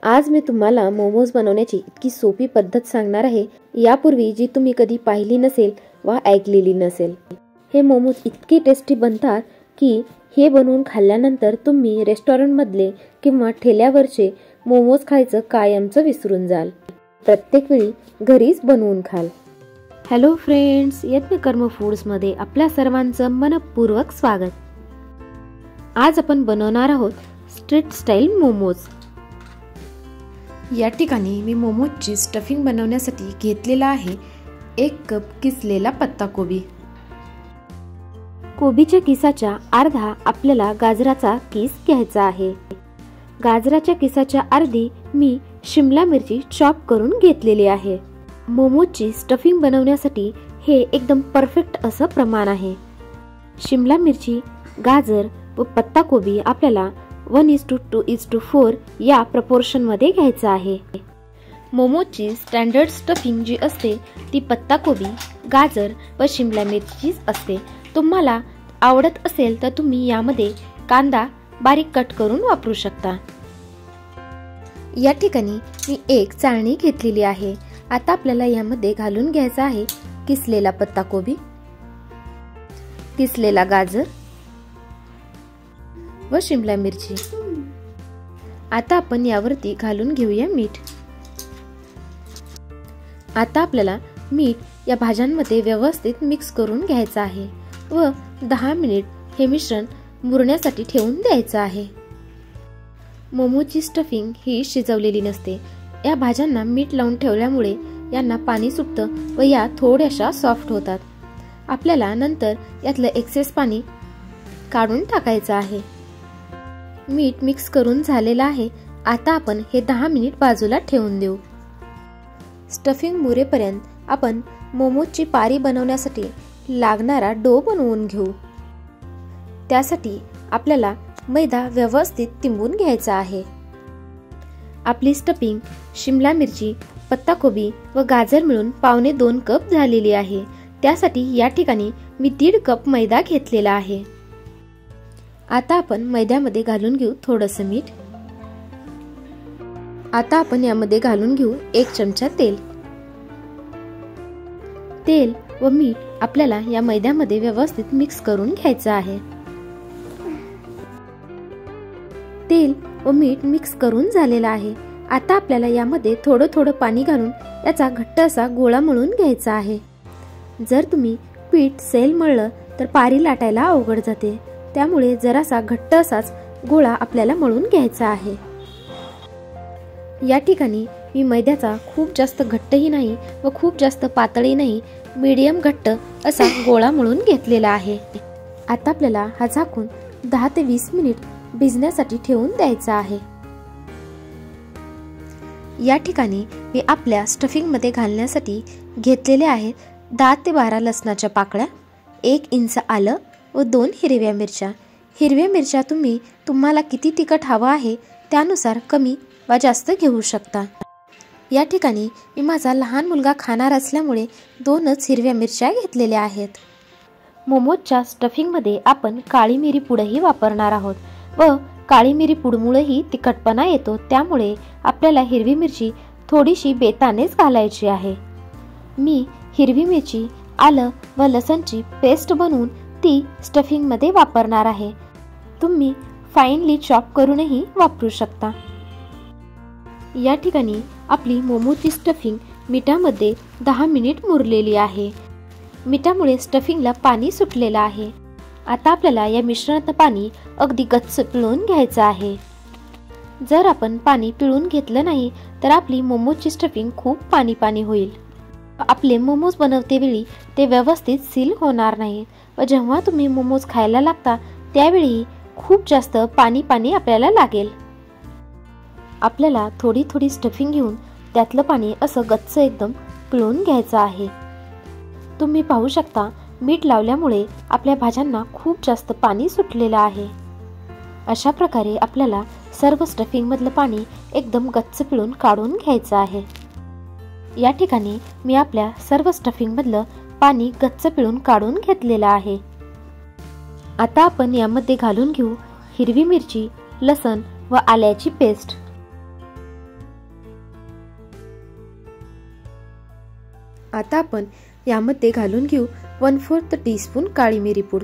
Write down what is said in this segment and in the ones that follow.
आज मी तुम्हाला मोमोज बनवण्याची इतकी सोपी पद्धत सांगणार आहे, यापूर्वी जी तुम्ही कधी पाहिली नसेल वा ऐकलेली नसेल। हे मोमोज इतके टेस्टी बनतात की हे बनवून खाल्ल्यानंतर तुम्ही रेस्टॉरंटमधले किंवा ठेल्यावरचे मोमोज खायचं कायमचं विसरून जाल। प्रत्येक वेळी घरीच बनवून खाल। हॅलो फ्रेंड्स, यज्ञकर्म फूड्समध्ये आपल्या सर्वांचं मनपूर्वक स्वागत। आज आपण बनवणार आहोत स्ट्रीट स्टाईल मोमोज। या ठिकाणी मी मोमोजची स्टफिंग बनवण्यासाठी घेतलेला आहे 1 कप किसलेला पत्ताकोबी। कोबीच्या किसाच्या अर्धा आपल्याला गाजराचा किस घ्यायचा आहे। गाजराच्या किसाच्या अर्धी मी शिमला मिरची चॉप करून घेतलेली आहे। मोमोजची स्टफिंग बनवण्यासाठी हे एकदम परफेक्ट असं प्रमाण आहे। शिमला मिरची, गाजर व पत्ताकोबी आपल्याला 1:2:4 या प्रपोर्शन मध्ये घ्यायचा आहे। मोमोजची स्टँडर्ड स्टफिंग जी असते ती पत्ताकोबी, गाजर व शिमला मिरचीच असते। तुम्हाला आवडत असेल तर तुम्ही यामध्ये कांदा बारीक कट करून वापरू शकता। या ठिकाणी मी एक चाळणी घेतलेली आहे। आता आपल्याला यामध्ये घालून घ्यायचा आहे किसलेला पत्ताकोबी, किसलेला गाजर व शिमला मिरची। आता आपण यावरती घालून घेऊया मीठ। आता आपल्याला मीठ या भाज्यांमध्ये व्यवस्थित मिक्स करून घ्यायचं आहे व 10 मिनिट हे मिश्रण मुरण्यासाठी ठेवून द्यायचं आहे। मोमोची स्टफिंग ही शिजवलेली नसते। या भाज्यांना मीठ लावून ठेवल्यामुळे यांना पाणी सुटतं व या थोड्याशा सॉफ्ट होतात। आपल्याला नंतर यातलं एक्सेस पाणी काढून टाकायचं आहे। मीठ मिक्स करून झालेलं आहे। आता आपण हे 10 मिनिट बाजूला ठेवून देऊ। स्टफिंग मुरेपर्यंत आपण मोमोजची पारी बनवण्यासाठी लागणारा डो बनवून घेऊ। त्यासाठी आपल्याला मैदा व्यवस्थित तिंबून घ्यायचा आहे। आपली स्टफिंग शिमला मिरची, पत्ताकोबी व गाजर मिळून 1.25 कप झालेली आहे। त्यासाठी या ठिकाणी मी 1.5 कप मैदा घेतलेला आहे। आता आपण मैद्यामध्ये घालून घेऊ थोडंसं मीठ। आता आपण यामध्ये घालून घेऊ 1 चमचा तेल। तेल व मीठ आपल्याला या मैद्यामध्ये व्यवस्थित मिक्स करून घ्यायचं आहे। तेल व मीठ मिक्स करून झालेलं आहे। आता आपल्याला यामध्ये थोडं थोडं पाणी घालून याचा घट्ट असा गोळा मळून घ्यायचा आहे। जर तुम्ही पीठ सैल मळलं तर पारी लाटायला अवघड जाते, त्यामुळे जरासा घट्ट असाच गोळा आपल्याला मळून घ्यायचा आहे। या ठिकाणी मी मैद्याचा खूप जास्त घट्टही नाही व खूप जास्त पातळही नाही, मीडियम घट्ट असा गोळा मळून घेतलेला आहे। आता आपल्याला हा झाकून 10 ते 20 मिनिट भिजण्यासाठी ठेवून द्यायचा आहे। या ठिकाणी मी आपल्या स्टफिंग मध्ये घालण्यासाठी घेतलेले आहेत 10 ते 12 लसणाच्या पाकळ्या, 1 इंच आलं व 2 हिरव्या मिरच्या। हिरव्या मिरच्या तुम्ही तुम्हाला किती तिखट हवं आहे त्यानुसार कमी वा जास्त घेऊ शकता। या ठिकाणी मी माझा लहान मुलगा खाणार असल्यामुळे 2च हिरव्या मिरच्या घेतलेल्या आहेत। मोमोजच्या स्टफिंग मध्ये आपण काळी मिरी पूडही वापरणार आहोत व काळी मिरी पूडमुळेही तिखटपणा येतो, त्यामुळे आपल्याला हिरवी मिरची थोडीशी बेतानेच घालायची आहे। मी हिरवी मिरची, आलं व लसणची पेस्ट बनवून ती स्टफिंग मध्ये वापरणार आहे। तुम्ही फाईनली चॉप करूनही वापरू शकता। या ठिकाणी आपली मोमोची स्टफिंग मिठामध्ये 10 मिनिट मुरलेली आहे। मिठामुळे स्टफिंगला पाणी सुटलेलं आहे। आता आपल्याला या मिश्रणात पाणी अगदी गच्च पिळून घ्यायचं आहे। जर आपण पाणी पिळून घेतलं नाही तर आपली मोमोची स्टफिंग खूप पाणी पाणी होईल। आपले मोमोज बनवते वेळी ते व्यवस्थित सील होणार नाही व जेव्हा तुम्ही मोमोज खायला लागता त्यावेळी खूप जास्त पाणी पाणी आपल्याला लागेल। आपल्याला थोडी थोडी स्टफिंग घेऊन त्यातलं पाणी असं गच्च एकदम पिळून घ्यायचं आहे। तुम्ही पाहू शकता मीठ लावल्यामुळे आपल्या भाज्यांना खूप जास्त पाणी सुटलेलं आहे। अशा प्रकारे आपल्याला सर्व स्टफिंग मधलं पाणी एकदम गच्च पिळून काढून घ्यायचं आहे। या ठिकाणी मी आपल्या सर्व स्टफिंग मधलं पाणी गच्च पिळून काढून घेतलेलं आहे। आता आपण यामध्ये घालून घेऊ हिरवी मिरची, लसण व आल्याची पेस्ट। आता आपण यामध्ये घालून घेऊ 1/4 टीस्पून काळी मिरी पूड।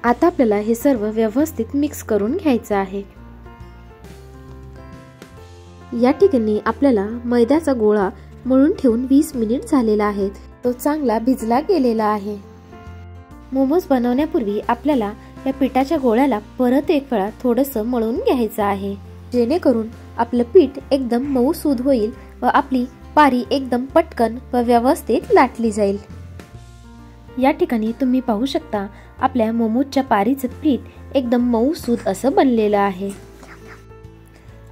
आता आपल्याला हे सर्व व्यवस्थित मिक्स करून घ्यायचं आहे। या ठिकाणी आपल्याला मैद्याचा गोळा मळून ठेवून 20 मिनिट झालेला आहे। तो चांगला भिजला गेलेला आहे। मोमोज बनवण्यापूर्वी आपल्याला या पिठाच्या गोळ्याला परत एक वेळा थोडंसं मळून घ्यायचं आहे, जेणेकरून आपलं पीठ एकदम मऊसूद होईल व आपली पारी एकदम पटकन व व्यवस्थित लाटली जाईल। या ठिकाणी तुम्ही पाहू शकता आपल्या मोमोजच्या पारीचं पीठ एकदम मऊसूद असं बनलेलं आहे।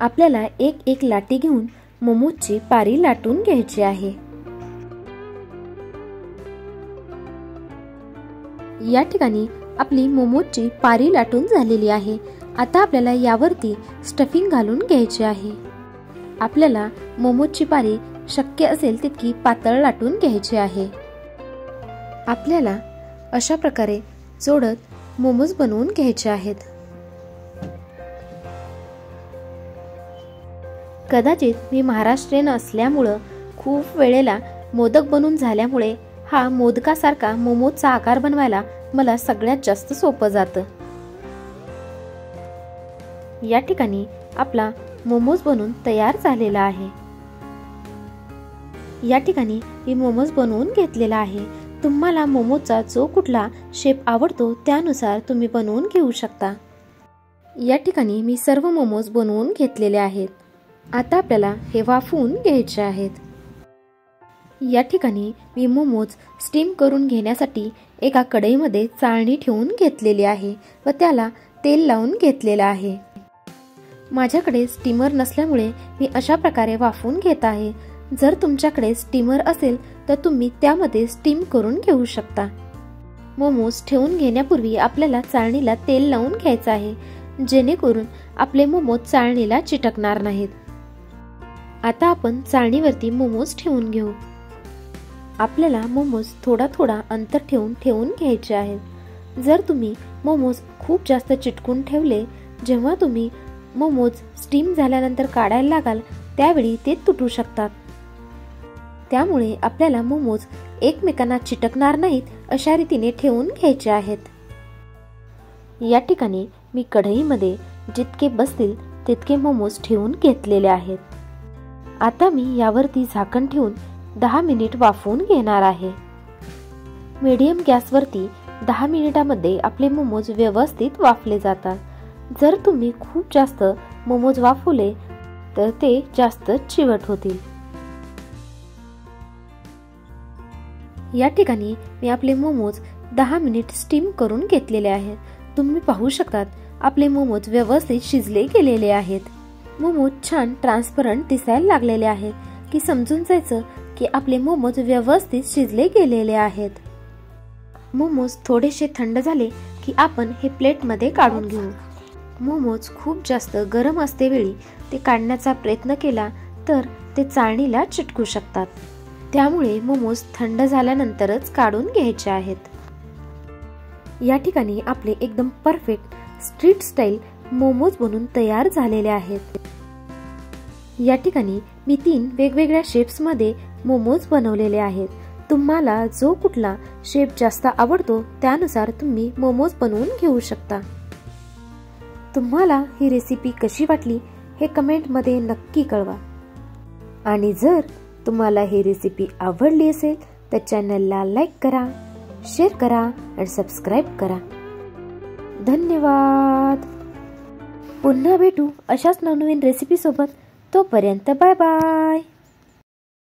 आपल्याला एक लाटी घेऊन मोमोजची पारी लाटून घ्यायची आहे। या ठिकाणी आपली मोमोजची पारी लाटून झालेली आहे। आता आपल्याला यावरती स्टफिंग घालून घ्यायचे आहे। आपल्याला मोमोजची पारी शक्य असेल तितकी पातळ लाटून घ्यायची आहे। आपल्याला अशा प्रकारे जोडत मोमोज बनवून घ्यायचे आहेत। कदाचित मी महाराष्ट्रीयन असल्यामुळे खूप वेळेला मोदक बनवून झाल्यामुळे हा मोदकासारखा मोमोजचा आकार बनवायला मला सगळ्यात जास्त सोपं जातं। या ठिकाणी आपला मोमोज बनवून तयार झालेला आहे। या ठिकाणी मी मोमोज बनवून घेतलेला आहे। तुम्हाला मोमोजचा जो कुठला शेप आवडतो त्यानुसार तुम्ही बनवून घेऊ शकता। या ठिकाणी मी सर्व मोमोज बनवून घेतलेले आहेत। आता आपल्याला हे वाफवून घ्यायचे आहेत। या ठिकाणी मी मोमोज स्टीम करून घेण्यासाठी एका कढईमध्ये चाळणी ठेवून घेतलेली आहे व त्याला तेल लावून घेतलेलं आहे। माझ्याकडे स्टीमर नसल्यामुळे मी अशा प्रकारे वाफवून घेत आहे। जर तुमच्याकडे स्टीमर असेल तर तुम्ही त्यामध्ये स्टीम करून घेऊ शकता। मोमोज ठेवून घेण्यापूर्वी आपल्याला चाळणीला तेल लावून घ्यायचं आहे, जेणेकरून आपले मोमोज चाळणीला चिटकणार नाहीत। आता आपण चाळणीवरती मोमोज ठेवून घेऊ। आपल्याला मोमोज थोडा अंतर ठेवून घ्यायचे आहेत। जर तुम्ही मोमोज खूप जास्त चिटकून ठेवले, जेव्हा तुम्ही मोमोज स्टीम झाल्यानंतर काढायला लागाल त्यावेळी ते तुटू शकतात। त्यामुळे आपल्याला मोमोज एकमेकांना चिटकणार नाहीत अशा रीतीने ठेवून घ्यायचे आहेत। या ठिकाणी मी कढईमध्ये जितके बसतील तितके मोमोज ठेवून घेतलेले आहेत। आता मी यावरती झाकण ठेवून 10 मिनिट वाफवून घेणार आहे। मीडियम गॅसवरती 10 मिनिटांमध्ये आपले मोमोज व्यवस्थित वाफले जातात। जर तुम्ही खूप जास्त मोमोज वाफवले तर ते जास्त चिवट होतील। या ठिकाणी मी आपले मोमोज 10 मिनिट स्टीम करून घेतलेले आहेत। तुम्ही पाहू शकतात आपले मोमोज व्यवस्थित शिजले गेलेले आहेत। मोमोज छान ट्रान्सपरंट दिसायला लागलेले आहे की समजून जायचं की आपले मोमोज व्यवस्थित शिजले गेलेले आहेत। मोमोज थोडेसे थंड झाले की आपण हे प्लेटमध्ये काढून घेऊ। मोमोज खूप जास्त गरम असते वेळी ते काढण्याचा प्रयत्न केला तर ते चाळणीला चिटकू शकतात। त्यामुळे मोमोज थंड झाल्यानंतरच काढून घ्यायचे आहेत। या ठिकाणी आपले एकदम परफेक्ट स्ट्रीट स्टाईल मोमोज बनून तयार झालेले आहेत। या ठिकाणी मी 3 वेगवेगळ्या शेप्स मध्ये मोमोज बनवलेले आहेत। तुम्हाला जो कुठला शेप जास्त आवडतो त्यानुसार तुम्ही मोमोज बनवून घेऊ शकता। तुम्हाला ही रेसिपी कशी वाटली हे कमेंट मध्ये नक्की कळवा। आणि जर तुम्हाला ही रेसिपी आवडली असेल तर चॅनलला लाईक करा, शेअर करा आणि सबस्क्राइब करा। धन्यवाद। पुन्हा भेटू अशाच नवनवीन रेसिपी सोबत। तोपर्यंत बाय बाय।